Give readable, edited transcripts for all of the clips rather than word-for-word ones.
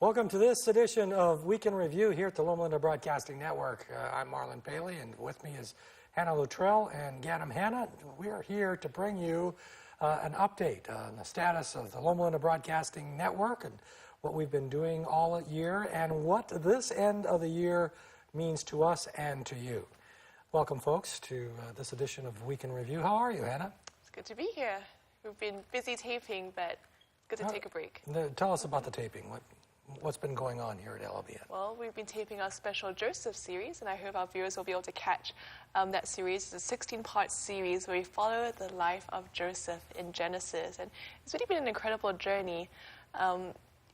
Welcome to this edition of Week in Review here at the Loma Linda Broadcasting Network. I'm Marlon Paley, and with me is Hannah Luttrell and Ganem Hannah. We are here to bring you an update on the status of the Loma Linda Broadcasting Network and what we've been doing all year and what this end of the year means to us and to you. Welcome, folks, to this edition of Week in Review. How are you, Hannah? It's good to be here. We've been busy taping, but good to take a break. Tell us about the taping. What's been going on here at LLBN? Well, we've been taping our special Joseph series, and I hope our viewers will be able to catch that series. It's a 16-part series where we follow the life of Joseph in Genesis, and it's really been an incredible journey.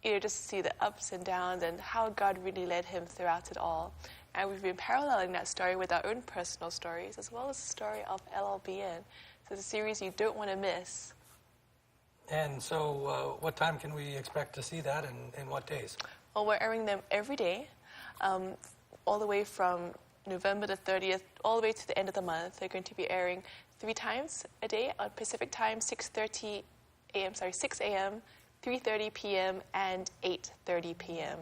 Just to see the ups and downs and how God really led him throughout it all. And we've been paralleling that story with our own personal stories, as well as the story of LLBN. So it's a series you don't want to miss. And so what time can we expect to see that, and what days? Well, we're airing them every day, all the way from November the 30th, all the way to the end of the month. They're going to be airing 3 times a day on Pacific time, 6 a.m., 3:30 p.m., and 8:30 p.m.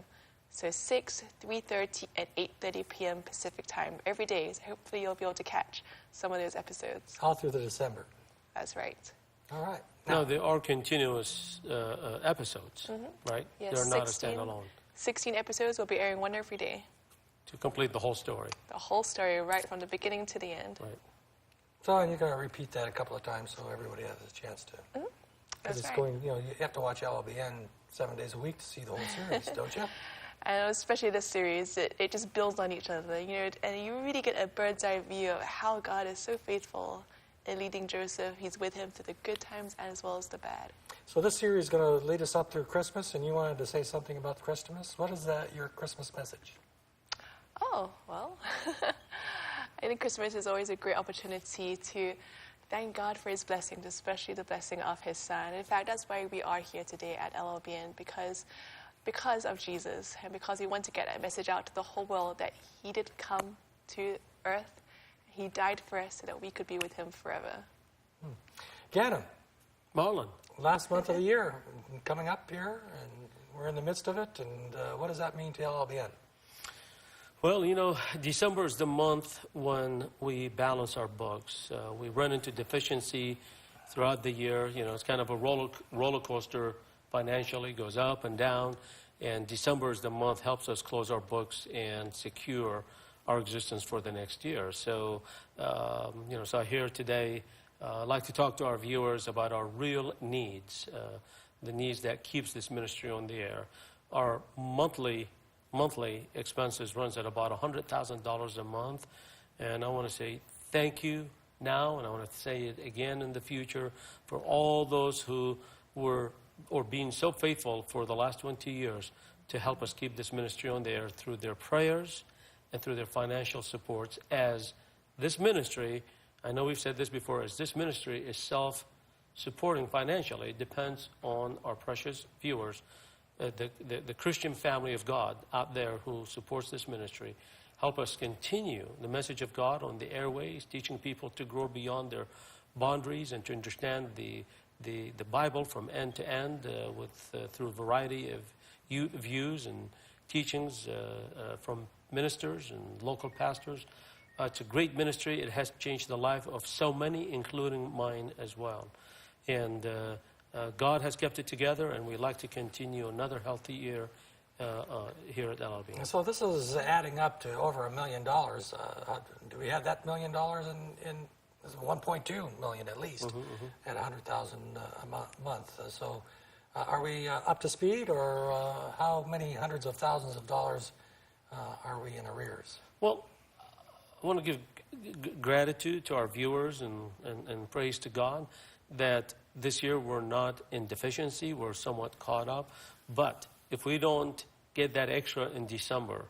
So 6, 3:30, and 8:30 p.m. Pacific time every day. So hopefully you'll be able to catch some of those episodes. All through the December. That's right. All right. Now, they are continuous episodes, right? Yes, They're not a standalone. 16 episodes. We'll be airing one every day. To complete the whole story. The whole story, right from the beginning to the end. Right. So, and you're going to repeat that a couple of times so everybody has a chance to. Because it's right. going, you have to watch LLBN 7 days a week to see the whole series, don't you? And especially this series, it just builds on each other, and you really get a bird's eye view of how God is so faithful in leading Joseph. He's with him through the good times as well as the bad. So this series is going to lead us up through Christmas, and you wanted to say something about Christmas. What is your Christmas message? Oh, well, I think Christmas is always a great opportunity to thank God for his blessings, especially the blessing of his son. In fact, that's why we are here today at LLBN, because of Jesus, and because we want to get that message out to the whole world that he did come to earth. He died for us so that we could be with him forever. Ganem. Marlon. Last month of the year coming up here, and we're in the midst of it, and what does that mean to LLBN? Well, December is the month when we balance our books. We run into deficiency throughout the year. It's kind of a roller coaster financially, goes up and down. And December is the month helps us close our books and secure our existence for the next year. So, so here today, I'd like to talk to our viewers about our real needs, the needs that keeps this ministry on the air. Our monthly expenses runs at about $100,000 a month, and I want to say thank you now, and I want to say it again in the future for all those who were or being so faithful for the last 20 years to help us keep this ministry on the air through their prayers and through their financial supports. As this ministry, I know we've said this before, as this ministry is self-supporting financially, it depends on our precious viewers, the Christian family of God out there who supports this ministry. Help us continue the message of God on the airways, teaching people to grow beyond their boundaries and to understand the Bible from end to end through a variety of views and teachings from ministers and local pastors. It's a great ministry. It has changed the life of so many, including mine as well. And God has kept it together, and we'd like to continue another healthy year here at LLBN. So this is adding up to over $1 million. Do we have that $1 million in 1.2 million at least at 100,000 a month? So are we up to speed, or how many hundreds of thousands of dollars are we in arrears? Well, I want to give gratitude to our viewers and praise to God that this year we're not in deficiency. We're somewhat caught up. But if we don't get that extra in December,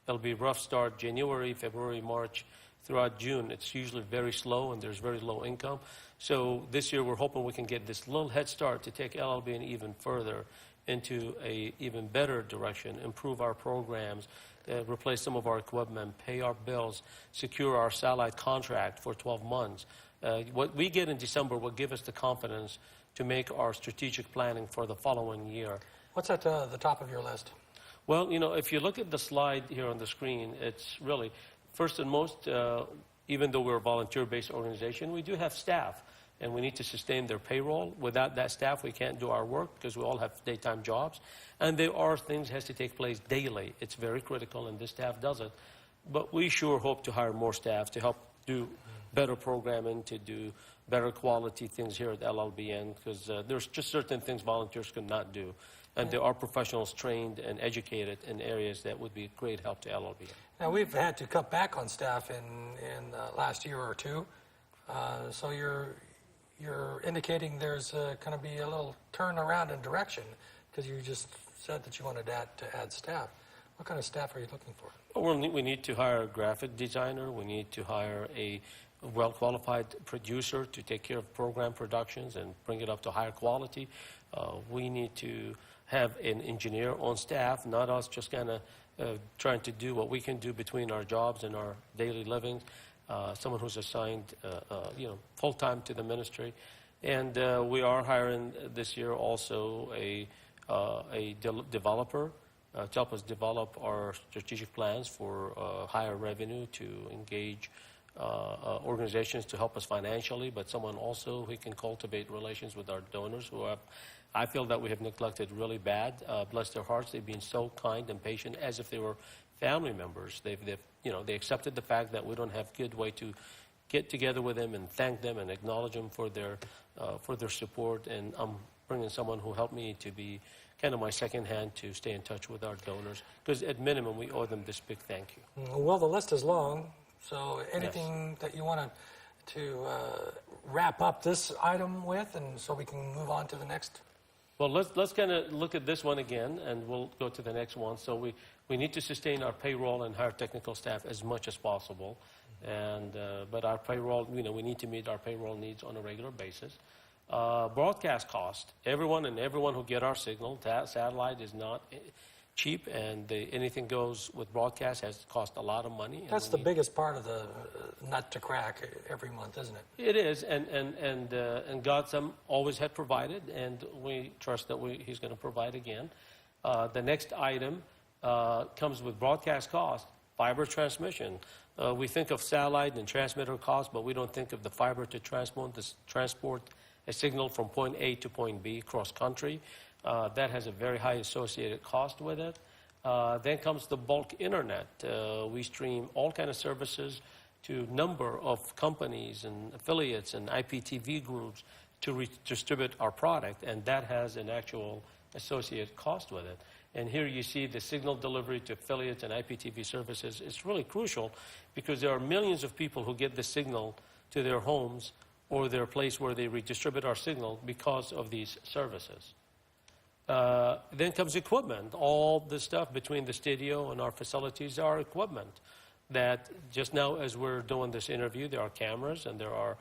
it'll be a rough start. January, February, March, throughout June, it's usually very slow and there's very low income. So this year we're hoping we can get this little head start to take LLBN even further into a even better direction, improve our programs, replace some of our equipment, pay our bills, secure our satellite contract for 12 months. What we get in December will give us the confidence to make our strategic planning for the following year. What's at the top of your list? Well, if you look at the slide here on the screen, it's really, first and most, even though we're a volunteer-based organization, we do have staff, and we need to sustain their payroll. Without that staff, we can't do our work because we all have daytime jobs. And there are things that has to take place daily. It's very critical, and this staff does it. But we sure hope to hire more staff to help do better programming, to do better quality things here at LLBN, because there's just certain things volunteers could not do. And there are professionals trained and educated in areas that would be great help to LLBN. Now, we've had to cut back on staff in last year or two. So you're indicating there's going to be a little turnaround in direction, because you just said that you wanted to add staff. What kind of staff are you looking for? Well, we need to hire a graphic designer. We need to hire a well-qualified producer to take care of program productions and bring it up to higher quality. We need to have an engineer on staff, not us just kind of trying to do what we can do between our jobs and our daily living. Someone who's assigned, full-time to the ministry. And we are hiring this year also a developer to help us develop our strategic plans for higher revenue, to engage organizations to help us financially, but someone also who can cultivate relations with our donors who have, I feel that we have neglected really bad. Bless their hearts, they've been so kind and patient as if they were family members. They accepted the fact that we don't have good way to get together with them and thank them and acknowledge them for their support. And I'm bringing someone who helped me to be kind of my second hand to stay in touch with our donors, because at minimum we owe them this big thank you. Well, the list is long, so anything that you want to wrap up this item with, and so we can move on to the next? Well, let's kind of look at this one again, and we'll go to the next one. So we need to sustain our payroll and hire technical staff as much as possible, and but our payroll, we need to meet our payroll needs on a regular basis. Broadcast cost. Everyone who get our signal, satellite is not cheap, and anything goes with broadcast has cost a lot of money. That's the biggest part of the nut to crack every month, isn't it? It is, and God always had provided, and we trust that He's going to provide again. The next item comes with broadcast cost, fiber transmission. We think of satellite and transmitter cost, but we don't think of the fiber to transport a signal from point A to point B cross country. That has a very high associated cost with it. Then comes the bulk internet. We stream all kind of services to a number of companies and affiliates and IPTV groups to distribute our product, and that has an actual associated cost with it. And here you see the signal delivery to affiliates and IPTV services. It's really crucial because there are millions of people who get the signal to their homes or their place where they redistribute our signal because of these services. Then comes equipment. All the stuff between the studio and our facilities are equipment that just now as we're doing this interview, there are cameras and there are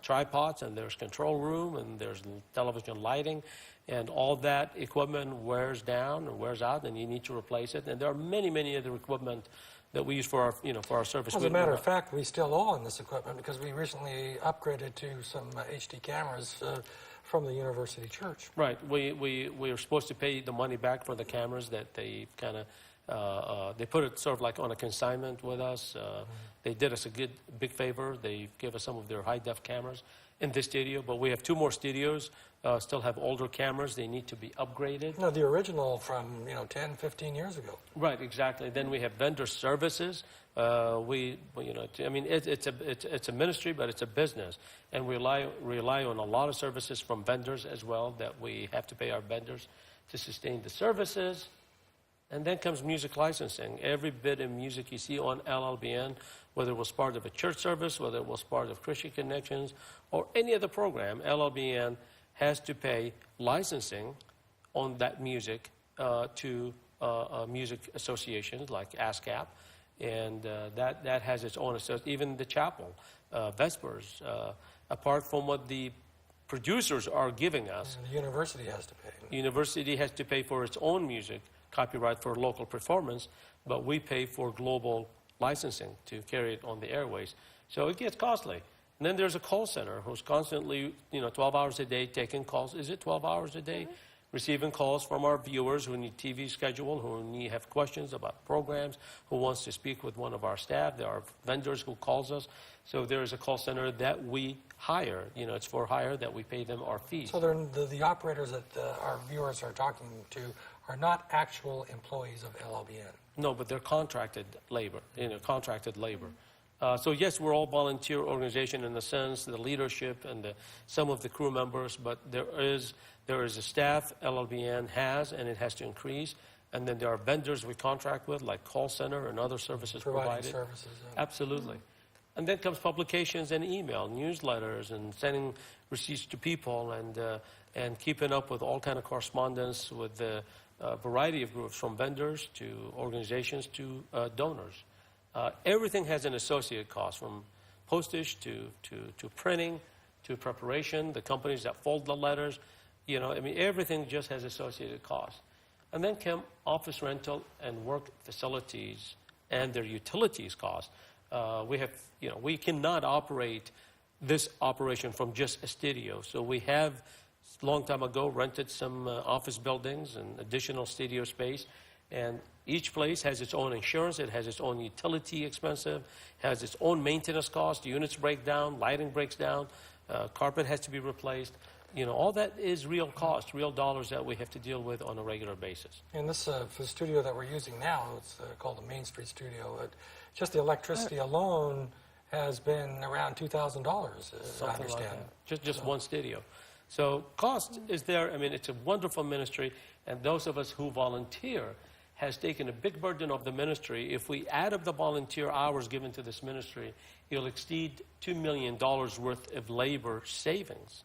tripods and there's control room and there's television lighting, and all that equipment wears down and wears out and you need to replace it. And there are many, many other equipment that we use for our service. As a matter of fact, we still own this equipment because we recently upgraded to some HD cameras from the University Church. Right. We are supposed to pay the money back for the cameras that they kind of, they put it sort of like on a consignment with us. They did us a big favor. They gave us some of their high-def cameras in this studio, but we have 2 more studios, still have older cameras. They need to be upgraded. No, the original from, 10, 15 years ago. Right, exactly. Then we have vendor services. It's a ministry, but it's a business. And we rely on a lot of services from vendors as well, that we have to pay our vendors to sustain the services. And then comes music licensing. Every bit of music you see on LLBN, whether it was part of a church service, whether it was part of Christian Connections, or any other program, LLBN has to pay licensing on that music to music associations like ASCAP. And that has its own association. Even the chapel, Vespers, apart from what the producers are giving us. And the university has to pay. The university has to pay for its own music, copyright for local performance, but we pay for global licensing to carry it on the airways. So it gets costly. And then there's a call center who's constantly, 12 hours a day taking calls. Is it 12 hours a day? receiving calls from our viewers who need TV schedule, who have questions about programs, who wants to speak with one of our staff. There are vendors who calls us. So there is a call center that we hire. You know, it's for hire that we pay them our fees. So the operators that our viewers are talking to are not actual employees of LLBN. No, but they're contracted labor, contracted labor. So yes, we're all volunteer organization in the sense, the leadership and some of the crew members, but there is a staff LLBN has, and it has to increase. And then there are vendors we contract with, like call center and other services provided. Services. Absolutely. And then comes publications and email, newsletters, and sending receipts to people, and keeping up with all kind of correspondence with the variety of groups, from vendors to organizations to donors. Everything has an associated cost, from postage to printing to preparation, the companies that fold the letters. Everything just has associated costs. And then come office rental and work facilities and their utilities costs. We cannot operate this operation from just a studio. So we have, a long time ago, rented some office buildings and additional studio space. And each place has its own insurance. It has its own utility expensive, has its own maintenance cost. Units break down, lighting breaks down, carpet has to be replaced. All that is real cost, real dollars that we have to deal with on a regular basis. And this for the studio that we're using now, it's called the Main Street Studio. Just the electricity alone has been around $2,000, I understand. Like just one studio. So cost is there. It's a wonderful ministry, and those of us who volunteer has taken a big burden of the ministry. If we add up the volunteer hours given to this ministry, it'll exceed $2 million worth of labor savings.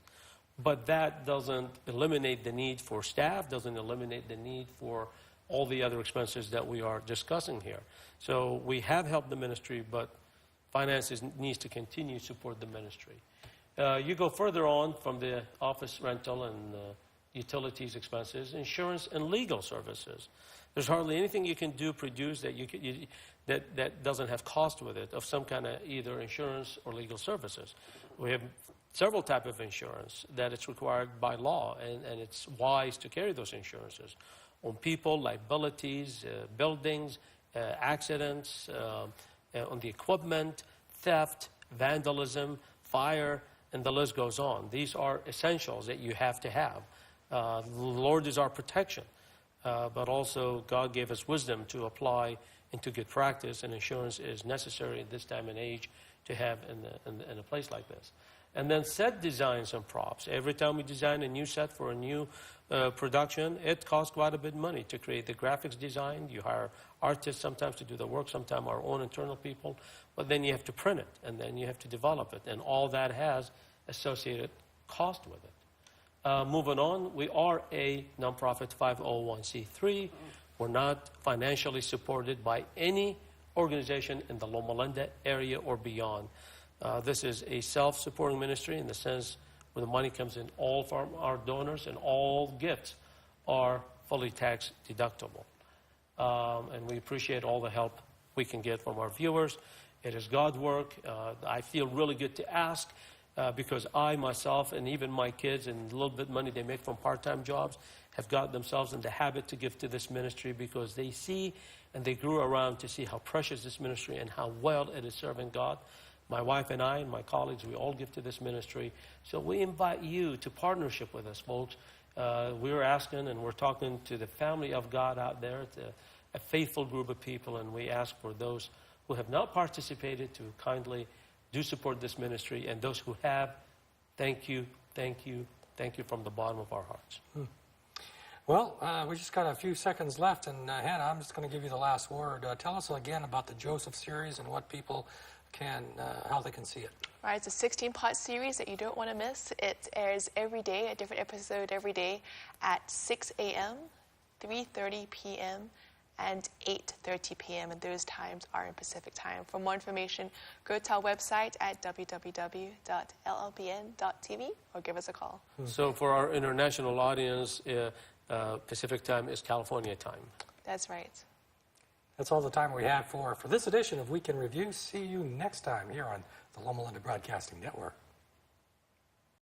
But that doesn't eliminate the need for staff, doesn't eliminate the need for all the other expenses that we are discussing here. So we have helped the ministry, but finances needs to continue to support the ministry. You go further on from the office rental and utilities expenses, insurance and legal services. There's hardly anything you can produce that doesn't have cost with it, of some kind of either insurance or legal services. We have several types of insurance that it's required by law, and it's wise to carry those insurances on people, liabilities, buildings, accidents, on the equipment, theft, vandalism, fire, and the list goes on. These are essentials that you have to have. The Lord is our protection, but also God gave us wisdom to apply into good practice, and insurance is necessary at this time and age to have in a place like this. And then set designs and props. Every time we design a new set for a new production, it costs quite a bit of money to create the graphics design. You hire artists sometimes to do the work, sometimes our own internal people. But then you have to print it, and then you have to develop it. And all that has associated cost with it. Moving on, we are a nonprofit 501c3. We're not financially supported by any organization in the Loma Linda area or beyond. This is a self-supporting ministry in the sense where the money comes in all from our donors, and all gifts are fully tax deductible. And we appreciate all the help we can get from our viewers. It is God's work. I feel really good to ask because I myself and even my kids and a little bit of money they make from part-time jobs have got themselves in the habit to give to this ministry because they see and they grew around to see how precious this ministry and how well it is serving God. My wife and I and my colleagues, we all give to this ministry. So we invite you to partnership with us, folks. We're asking and we're talking to the family of God out there, a faithful group of people, and we ask for those who have not participated to kindly do support this ministry, and those who have, thank you, thank you, thank you from the bottom of our hearts. Well, we just got a few seconds left, and Hannah, I'm just going to give you the last word. Tell us again about the Joseph series and what people can, how they can see it. All right, it's a 16-part series that you don't want to miss. It airs every day, a different episode every day at 6 a.m., 3:30 p.m., and 8:30 p.m., and those times are in Pacific time. For more information, go to our website at www.llbn.tv or give us a call. So for our international audience, Pacific time is California time. That's right. That's all the time we have for this edition of Week in Review. See you next time here on the Loma Linda Broadcasting Network.